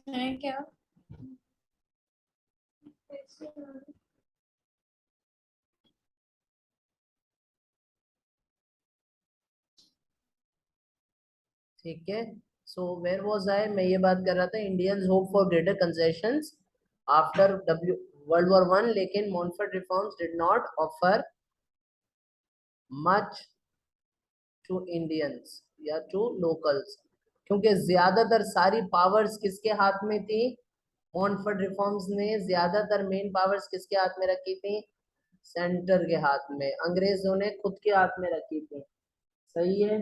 है क्या? ठीक है, सो वेयर वाज आई, मैं ये बात कर रहा था, Indians hope for greater concessions after world war one, लेकिन Montford reforms did not offer much to Indians या टू लोकल्स, क्योंकि ज्यादातर सारी पावर्स किसके हाथ में थी? मॉन्टफोर्ट रिफॉर्म्स ने ज्यादातर मेन पावर्स किसके हाथ में रखी थी? सेंटर के हाथ में, अंग्रेजों ने खुद के हाथ में रखी थी। सही है।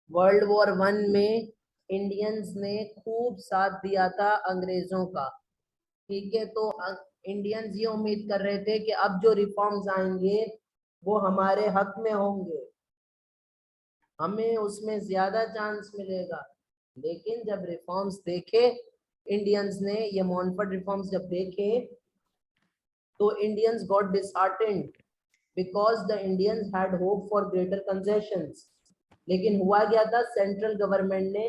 वर्ल्ड वॉर वन में इंडियंस ने खूब साथ दिया था अंग्रेजों का। ठीक है, तो इंडियंस ये उम्मीद कर रहे थे कि अब जो रिफॉर्म्स आएंगे वो हमारे हक में होंगे, हमें उसमें ज्यादा चांस मिलेगा। लेकिन जब रिफॉर्म्स देखे इंडियंस ने, ये मॉन्टफोर्ट रिफॉर्म्स जब देखे, तो Indians got disheartened because the Indians had hope for greater concessions. लेकिन हुआ क्या था, सेंट्रल गवर्नमेंट ने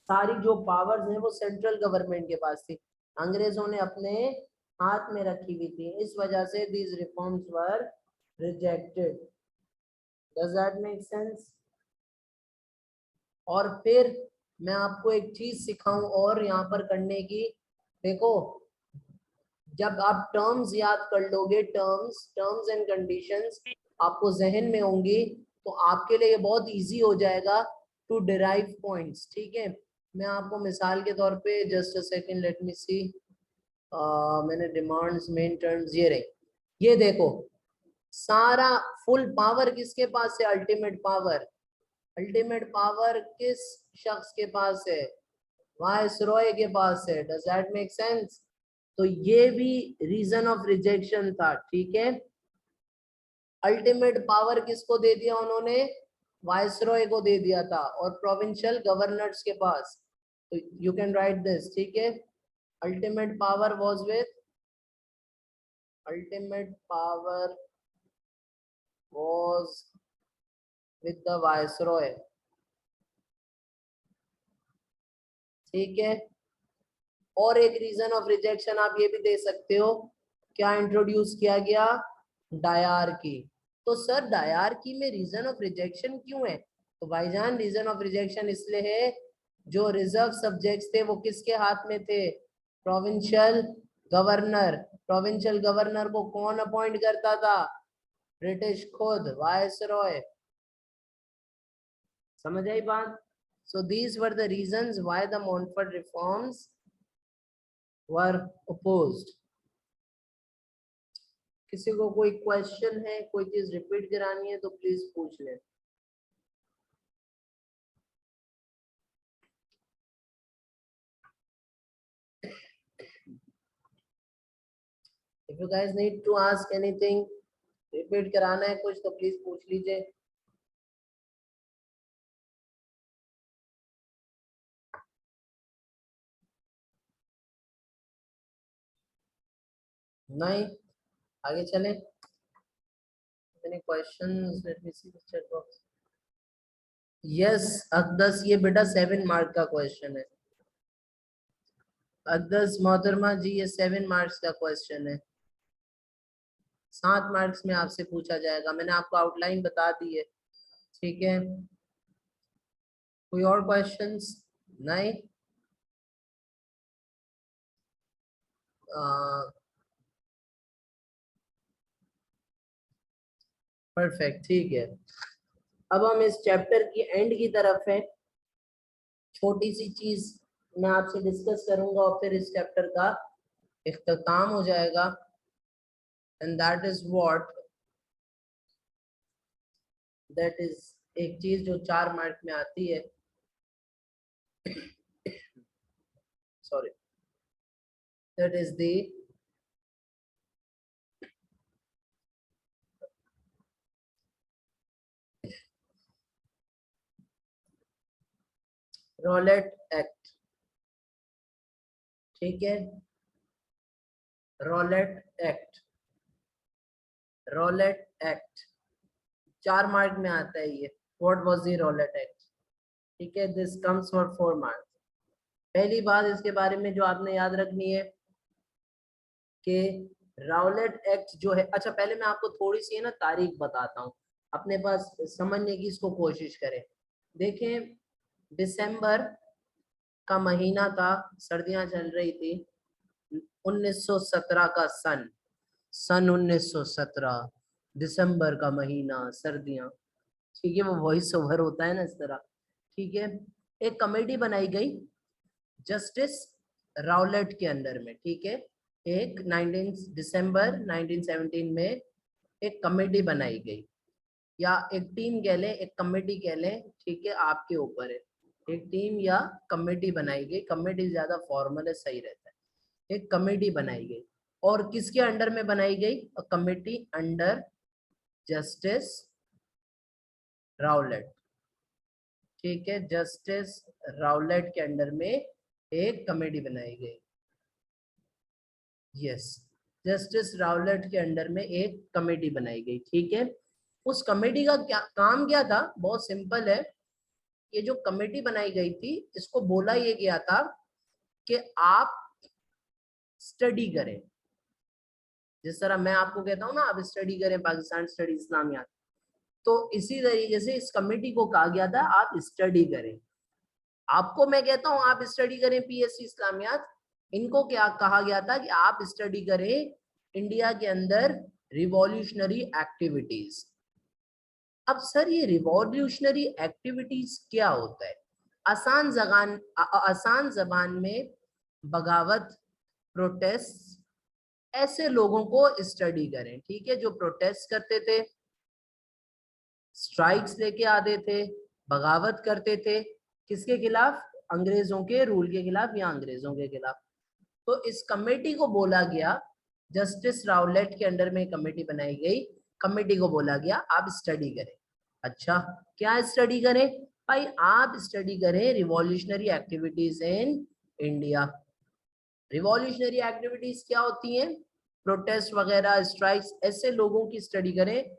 सारी जो पावर्स हैं वो सेंट्रल गवर्नमेंट के पास थी, अंग्रेजों ने अपने हाथ में रखी हुई थी। इस वजह से these reforms were rejected. Does that make sense? और फिर मैं आपको एक चीज सिखाऊं और यहाँ पर करने की। देखो, जब आप टर्म्स याद कर लोगे, टर्म्स एंड कंडीशंस आपको जहन में होंगी, तो आपके लिए ये बहुत इजी हो जाएगा टू डिराइव पॉइंट्स। ठीक है, मैं आपको मिसाल के तौर पे, just a second, let me see, मैंने डिमांड्स मेन टर्म्स ये रही, ये देखो, सारा फुल पावर किसके पास है? Ultimate power. अल्टीमेट पावर किस शख्स के पास है? वायसरॉय के पास है। Does that make sense? तो ये भी रीजन ऑफ रिजेक्शन था। ठीक है, अल्टीमेट पावर किसको दे दिया उन्होंने? वायसरॉय को दे दिया था, और प्रोविंशियल गवर्नर्स के पास। तो यू कैन राइट दिस। ठीक है, ultimate power was with, ultimate power was with the viceroy. ठीक है, और एक रीजन ऑफ रिजेक्शन आप ये भी दे सकते हो, क्या इंट्रोड्यूस किया गया? डायरकी। तो सर डायरकी में रीजन ऑफ रिजेक्शन क्यों है? तो भाईजान रीजन ऑफ रिजेक्शन इसलिए है, जो रिजर्व सब्जेक्ट्स थे वो किसके हाथ में थे? Provincial governor. प्रोविंशियल गवर्नर को कौन अपॉइंट करता था? ब्रिटिश खुद, वायसरॉय। समझ आई बात? So these were the reasons why the Montford reforms were opposed. किसी को कोई क्वेश्चन है, कोई चीज रिपीट करानी है तो प्लीज पूछ लें। If you guys need to ask anything, repeat कराना है कुछ, तो प्लीज पूछ लीजिए। नहीं, आगे चलें। Any questions? Let me see the chat box. Yes Aqdas, ये बेटा 7 मार्क का क्वेश्चन है। अकदस मोहतरमा जी, ये 7 मार्क्स का क्वेश्चन है, 7 मार्क्स में आपसे पूछा जाएगा। मैंने आपको आउटलाइन बता दी है। ठीक है, कोई और क्वेश्चंस? नहीं। परफेक्ट, ठीक है। अब हम इस चैप्टर की एंड की तरफ है। छोटी सी चीज मैं आपसे डिस्कस करूंगा और फिर इस चैप्टर का इख्तिताम हो जाएगा, and that is what, that is एक चीज जो 4 मार्क में आती है। Sorry, that is the Rowlatt act. ठीक है, Rowlatt act, Rowlatt act 4 mark में आता है ये। What was the Rowlatt act? ठीक है, दिस कम्स फॉर 4 मार्क्स। पहली बात इसके बारे में जो आपने याद रखनी है कि राउलेट एक्ट जो है, अच्छा पहले मैं आपको थोड़ी सी है ना तारीख बताता हूँ, अपने पास समझने की इसको कोशिश करें। देखें, दिसंबर का महीना था, सर्दियां चल रही थी, 1917 का सन 1917, दिसंबर का महीना, सर्दियां, ठीक है, वो वॉइस ओवर होता है ना इस तरह, ठीक है। एक कमेटी बनाई गई जस्टिस राउलेट के अंडर में, ठीक है। एक 19 दिसंबर 1917 में एक कमेटी बनाई गई, या एक टीम कह लें, एक कमेटी कह लें, ठीक है, आपके ऊपर है। एक टीम या कमेटी बनाई गई, कमेटी ज्यादा फॉर्मल है, सही रहता है। एक कमेटी बनाई गई, और किसके अंडर में बनाई गई? कमेटी अंडर जस्टिस राउलेट, ठीक है, जस्टिस राउलेट के अंडर में एक कमेटी बनाई गई। यस, जस्टिस राउलेट के अंडर में एक कमेटी बनाई गई, ठीक है। उस कमेटी का क्या काम क्या था? बहुत सिंपल है। ये जो कमेटी बनाई गई थी, इसको बोला ये गया था कि आप स्टडी करें, जिस तरह मैं आपको कहता हूं ना आप स्टडी करें पाकिस्तान स्टडी इस्लामियात, तो इसी तरीके से इस कमेटी को कहा गया था आप स्टडी करें। आपको मैं कहता हूं आप स्टडी करें पीएससी इस्लामियात, इनको क्या कहा गया था कि आप स्टडी करें इंडिया के अंदर रिवॉल्यूशनरी एक्टिविटीज। अब सर ये रिवॉल्यूशनरी एक्टिविटीज क्या होता है? आसान जबान में बगावत, प्रोटेस्ट, ऐसे लोगों को स्टडी करें, ठीक है, जो प्रोटेस्ट करते थे, स्ट्राइक्स लेके आते थे, बगावत करते थे, किसके खिलाफ? अंग्रेजों के रूल के खिलाफ या अंग्रेजों के खिलाफ। तो इस कमेटी को बोला गया, जस्टिस राउलेट के अंडर में कमेटी बनाई गई, कमेटी को बोला गया आप स्टडी करें। अच्छा, क्या स्टडी करें भाई? आप स्टडी करें revolutionary activities in India. Revolutionary activities क्या होती हैं? प्रोटेस्ट वगैरह, स्ट्राइक्स, ऐसे लोगों की स्टडी करें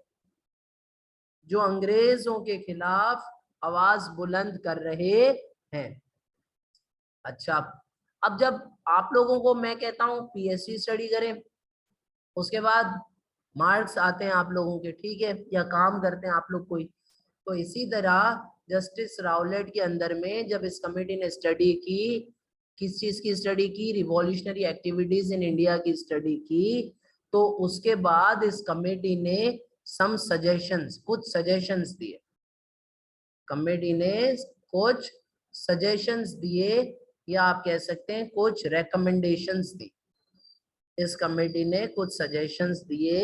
जो अंग्रेजों के खिलाफ आवाज बुलंद कर रहे हैं। अच्छा, अब जब आप लोगों को मैं कहता हूं पीएससी स्टडी करें, उसके बाद मार्क्स आते हैं आप लोगों के, ठीक है, या काम करते हैं आप लोग कोई, तो इसी तरह जस्टिस राउलेट के अंदर में जब इस कमेटी ने स्टडी की, किस चीज की स्टडी की? रिवॉल्यूशनरी एक्टिविटीज इन इंडिया की स्टडी की, तो उसके बाद इस कमेटी ने सम सजेशंस, कुछ सजेशंस दिए। कमेटी ने कुछ सजेशंस दिए, या आप कह सकते हैं कुछ रेकमेंडेशंस दी। इस कमेटी ने कुछ सजेशंस दिए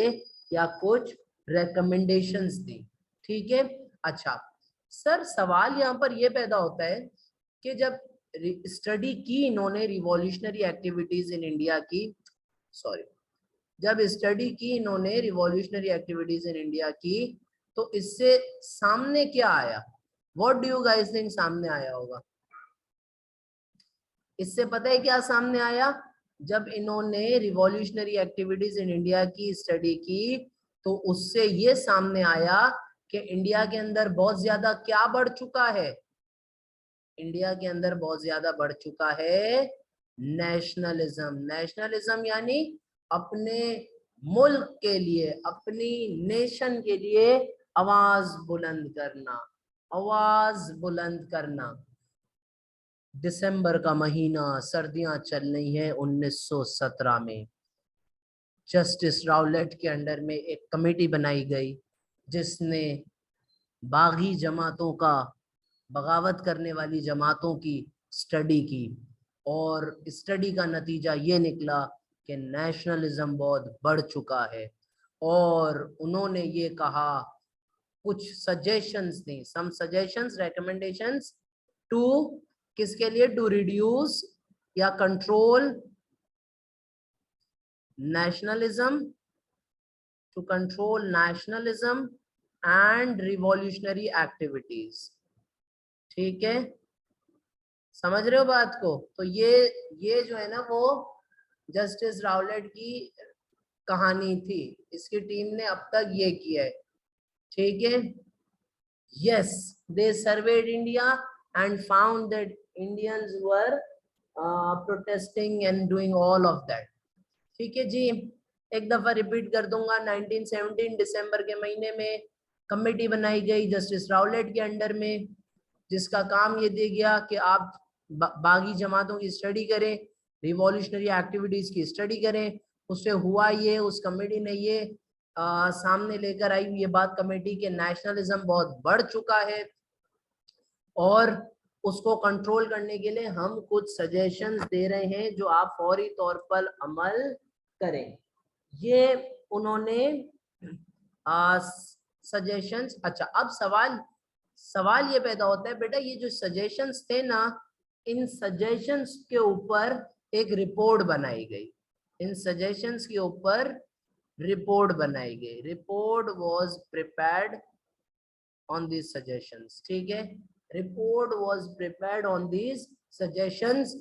या कुछ रेकमेंडेशंस दी, ठीक है। अच्छा सर, सवाल यहाँ पर यह पैदा होता है कि जब स्टडी की इन्होंने रिवॉल्यूशनरी एक्टिविटीज इन इंडिया की, सॉरी, जब स्टडी की इन्होंने रिवॉल्यूशनरी एक्टिविटीज इन इंडिया की, तो इससे सामने क्या आया? What do you guys think सामने आया होगा? इससे पता है क्या सामने आया? जब इन्होंने रिवॉल्यूशनरी एक्टिविटीज इन इंडिया की स्टडी की, तो उससे ये सामने आया कि इंडिया के अंदर बहुत ज्यादा क्या बढ़ चुका है? इंडिया के अंदर बहुत ज्यादा बढ़ चुका है नेशनलिज्म। नेशनलिज्म यानी अपने मुल्क के लिए, अपनी नेशन के लिए आवाज बुलंद करना, आवाज बुलंद करना। दिसंबर का महीना, सर्दियां चल रही हैं 1917 में, जस्टिस राउलेट के अंडर में एक कमेटी बनाई गई जिसने बागी जमातों का, बगावत करने वाली जमातों की स्टडी की, और स्टडी का नतीजा ये निकला कि नेशनलिज्म बहुत बढ़ चुका है। और उन्होंने ये कहा, कुछ सजेशंस दी, सम सजेशंस, रेकमेंडेशंस टू, किसके लिए? टू रिड्यूस या control nationalism, to control nationalism and revolutionary activities, ठीक है, समझ रहे हो बात को? तो ये जो है ना वो जस्टिस राउलेट की कहानी थी, इसकी टीम ने अब तक ये किया है, ठीक है। Yes, they served India and found that Indians were protesting and doing all of that. ठीक है जी, एक दफा रिपीट कर दूंगा। 1917 दिसंबर के महीने में कमेटी बनाई गई जस्टिस राउलेट के अंडर में, जिसका काम ये दिया गया कि आप बागी जमातों की स्टडी करें, रिवॉल्यूशनरी एक्टिविटीज की स्टडी करें। उससे हुआ ये, उस कमेटी ने ये सामने लेकर आई ये बात कमेटी के नेशनलिज्म बहुत बढ़ चुका है और उसको कंट्रोल करने के लिए हम कुछ सजेशंस दे रहे हैं जो आप फौरी तौर पर अमल करें। ये उन्होंने सजेशंस। अच्छा, अब सवाल ये पैदा होता है, बेटा ये जो सजेशंस थे ना, इन सजेशंस के ऊपर एक रिपोर्ट बनाई गई। इन सजेशंस के ऊपर रिपोर्ट बनाई गई। Report was prepared on these suggestions. ठीक है, report was prepared on these suggestions.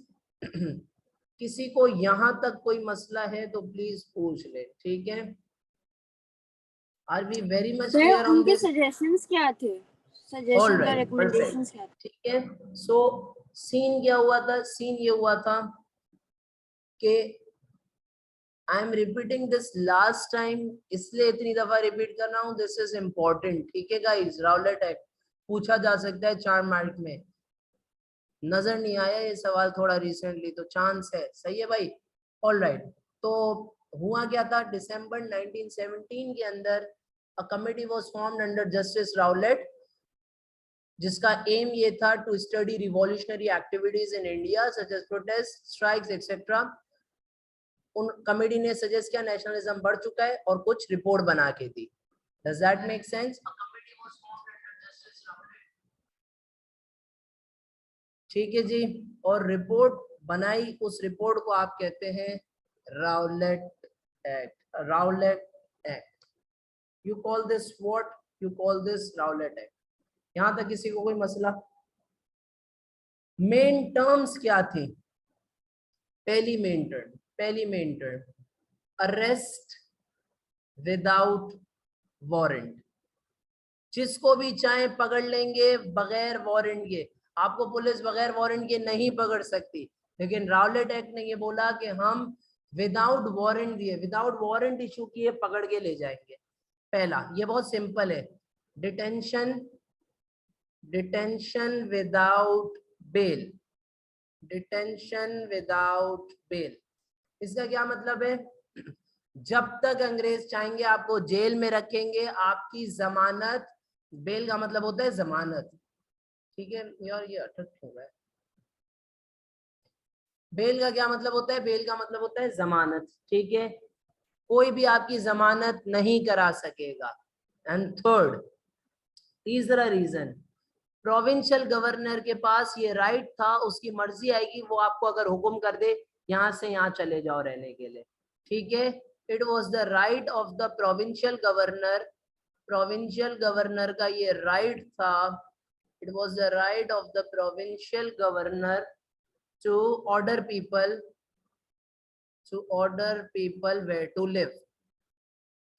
किसी को यहां तक कोई मसला है तो प्लीज पूछ ले। ठीक है, are we very much clear on उनके दिस? सजेशंस क्या थे? सजेशंस और रिकमेंडेशंस क्या थे? ठीक है, सो सीन क्या हुआ था? सीन ये हुआ था कि I am repeating this last time, इसलिए इतनी दफा रिपीट कर रहा हूँ, दिस इज इम्पोर्टेंट। ठीक है गाइस, राउलेट एक्ट पूछा जा सकता है 4 मार्क में। नजर नहीं आया ये सवाल थोड़ा रिसेंटली, तो चांस है। सही है भाई, ऑल राइट। तो हुआ क्या था, दिसंबर 1917 के अंदर a committee was formed under justice Rowlatt, जिसका एम ये था to study revolutionary activities in India such as protest, strikes etcetera. उन कमेटी ने सजेस्ट किया नेशनलिज्म बढ़ चुका है और कुछ रिपोर्ट बना के दी। Does that make sense? ठीक है जी, और रिपोर्ट बनाई, उस रिपोर्ट को आप कहते हैं Rowlatt act. Rowlatt act, you call this what? You call this Rowlatt act. यहां तक किसी को कोई मसला? मेन टर्म्स क्या थी? पहली main term arrest without warrant. जिसको भी चाहे पकड़ लेंगे बगैर वारंट के। आपको पुलिस बगैर वारंट के नहीं पकड़ सकती, लेकिन राउलेट एक्ट ने ये बोला कि हम विदाउट वारंट दिए, विदाउट वारंट इशू किए पकड़ के ले जाएंगे। पहला, ये बहुत सिंपल है, detention, detention without bail. Detention without bail, इसका क्या मतलब है? जब तक अंग्रेज चाहेंगे आपको जेल में रखेंगे, आपकी जमानत, बेल का मतलब होता है जमानत। ठीक है यार, ये अटक होगा। बेल का क्या मतलब होता है? बेल का मतलब होता है जमानत। ठीक है, कोई भी आपकी जमानत नहीं करा सकेगा। एंड थर्ड, तीसरा रीजन, प्रोविंशियल गवर्नर के पास ये राइट था, उसकी मर्जी आएगी वो आपको अगर हुक्म कर दे यहाँ से यहाँ चले जाओ रहने के लिए। ठीक है, it was the right of the provincial governor. Provincial governor का ये राइट था, it was the right of the provincial governor to order people where to live.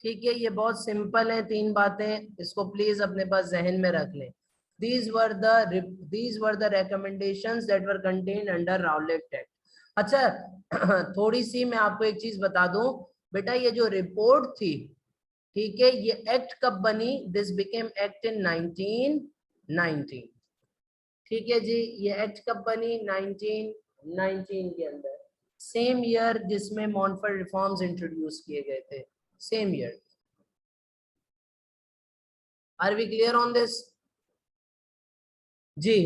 ठीक है, ये बहुत सिंपल है, 3 बातें, इसको प्लीज अपने पास जहन में रख लें। These were the recommendations that were contained under Rowlatt Act. अच्छा, थोड़ी सी मैं आपको एक चीज बता दूं बेटा, ये जो रिपोर्ट थी, ठीक है, ये एक्ट कब बनी? This became act in 1919। ठीक है जी, ये एक्ट कब बनी? 1919 के अंदर, सेम ईयर जिसमें मॉन्फोर्ट रिफॉर्म्स इंट्रोड्यूस किए गए थे, same year. Are we clear on this? जी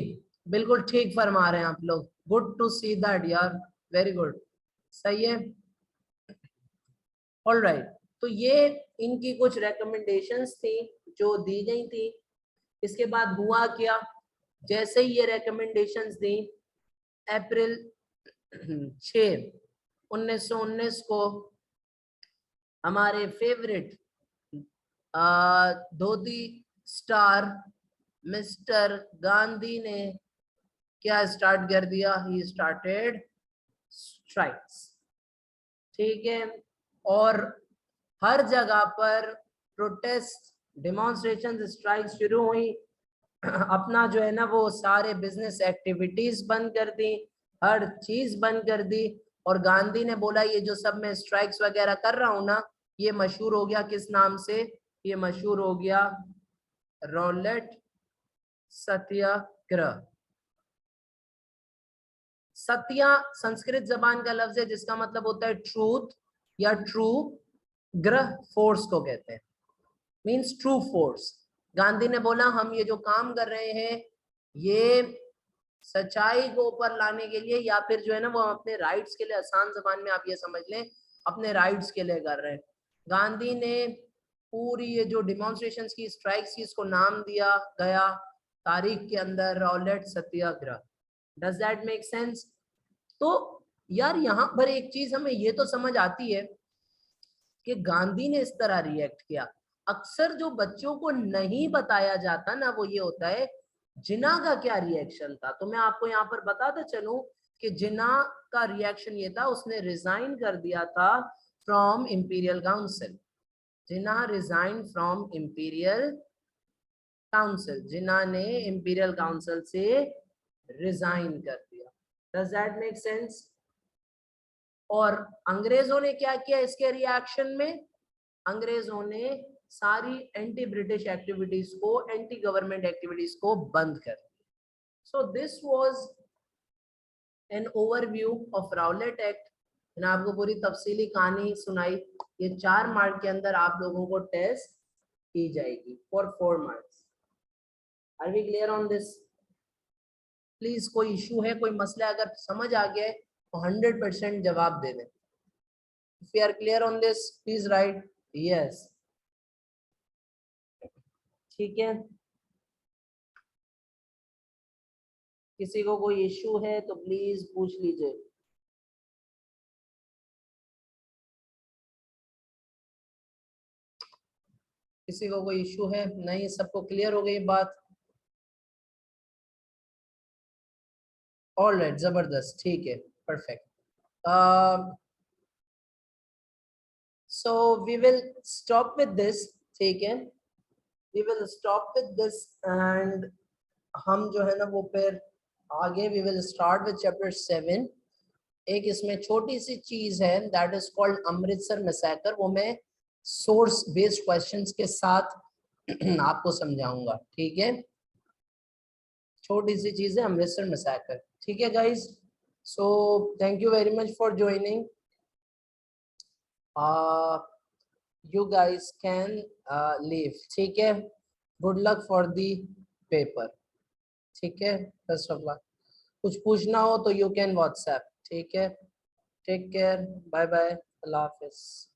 बिल्कुल ठीक फरमा रहे हैं आप लोग, गुड टू सी दैट यार, वेरी गुड, सही है। ऑल राइट, तो ये इनकी कुछ रिकमेंडेशंस थी जो दी गई थी। इसके बाद हुआ क्या, जैसे ही ये रिकमेंडेशंस दी, अप्रैल 6, 1919 को हमारे फेवरेट धोती स्टार मिस्टर गांधी ने क्या स्टार्ट कर दिया? He started strikes. ठीक है, और हर जगह पर प्रोटेस्ट, डेमोन्स्ट्रेशन, स्ट्राइक्स शुरू हुई। अपना जो है ना वो सारे बिजनेस एक्टिविटीज बंद कर दी, हर चीज बंद कर दी। और गांधी ने बोला ये जो सब मैं स्ट्राइक्स वगैरह कर रहा हूं ना, ये मशहूर हो गया किस नाम से? ये मशहूर हो गया रॉलेट सत्याग्रह। सत्या संस्कृत जबान का लफ्ज है जिसका मतलब होता है ट्रूथ या ट्रू, ग्रह फोर्स को कहते हैं, मींस ट्रू फोर्स। गांधी ने बोला हम ये जो काम कर रहे हैं ये सच्चाई को ऊपर लाने के लिए, या फिर जो है ना वो अपने राइट्स के लिए, आसान जबान में आप ये समझ लें अपने राइट्स के लिए कर रहे हैं। गांधी ने पूरी ये जो डिमॉन्स्ट्रेशंस की, स्ट्राइक्स की, इसको नाम दिया गया तारीख के अंदर Rowlatt Satyagraha. Does that make sense? तो यार यहाँ पर एक चीज हमें ये तो समझ आती है कि गांधी ने इस तरह रिएक्ट किया। अक्सर जो बच्चों को नहीं बताया जाता ना वो ये होता है जिन्ना का क्या रिएक्शन था। तो मैं आपको यहाँ पर बताता चलूं कि जिन्ना का रिएक्शन ये था, उसने रिजाइन कर दिया था from imperial council. Jinnah resign from imperial council, Jinnah ने इंपीरियल काउंसिल से रिजाइन कर दिया। Does that make sense? और अंग्रेजों ने क्या किया इसके रिएक्शन में? अंग्रेजों ने सारी एंटी ब्रिटिश एक्टिविटीज को, एंटी गवर्नमेंट एक्टिविटीज को बंद कर दिया। So this was an overview of Rowlatt act. मैंने आपको पूरी तफसीली कहानी सुनाई। ये 4 मार्क के अंदर आप लोगों को टेस्ट की जाएगी for 4 marks. Are we clear on this? Please कोई इशू है, कोई मसला अगर समझ आ गया है तो 100% जवाब दे दें। If you are clear on this, please write yes. ठीक है, किसी को कोई इशू है तो प्लीज पूछ लीजिए। किसी को कोई इशू है? नहीं, सबको क्लियर हो गई बात? ऑलराइट, जबरदस्त, ठीक है, perfect. So we will stop with this, ठीक है, we will stop with this and हम जो है ना वो फिर आगे we will start with chapter 7। एक इसमें छोटी सी चीज है that is called Amritsar massacre, वो मैं सोर्स बेस्ड क्वेश्चंस के साथ आपको समझाऊंगा, ठीक है। छोटी सी चीज है अमृतसर मैसेकर, ठीक है guys. So thank you very much for joining. You guys can leave, ठीक है। Good luck for the paper, ठीक है, बेस्ट ऑफ लक। कुछ पूछना हो तो यू कैन व्हाट्सएप, ठीक है। टेक केयर, बाय बाय, अल्लाह हाफिज।